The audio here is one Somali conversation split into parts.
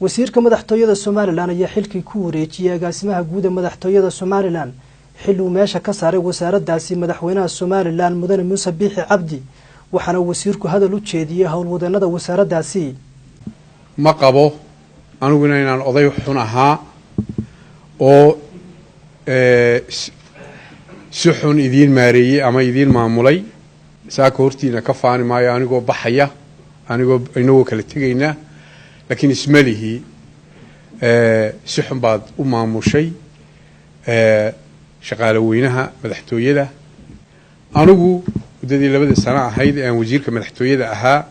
wasiirka madaxtooyada Soomaaliland ayaa xilkii ku wareejiyay agaasimaha guud ee madaxtooyada Soomaaliland xil uu meesha ka saaray wasaaradaasi madaxweynaha Soomaaliland mudane Muuse Biixi Cabdi waxaana wasiirku hadal u jeediyay howlwadanada wasaaradaasi ma qabo aniguna inaan oday xun ahaa oo si xun idiin maareeyay ama idiin maamulay saaka hortiina ka faani maayo anigoo baxaya anigoo inoo kala tagayna laakiin ismalihi si xun baad u maamushay shaqaale weynaha madaxtooyada anigu muddadii 2 sano ahayd aan wasiirka madaxtooyada ahaa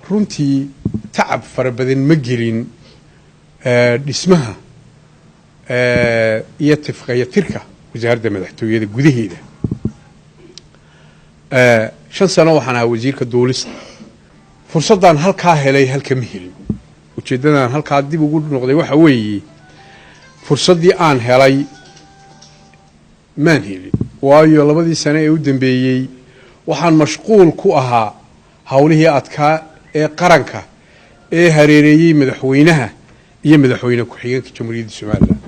runtii tacab farabadan ma gelin dhismaha iyo tifqayatirka wasaaradda madaxtooyada gudaheeda 5 sano waxaan ahaa wasiirka duulista fursadan halka helay halka ma helin ujeedadan halka dib ugu noqday waxa weeye fursadii aan helay maan helin waayo 2 sano ee u dambeeyay waxaan mashquul ku ahaa hawlihii adkaa ee qaranka ee hareereeyay madaxweynaha iyo madaxweyne ku xigeenka Jamhuuriyadda Soomaaliland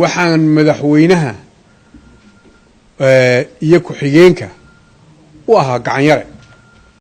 waxaan madaxweynaha iyo ku xigeenka u ahaa gacan yare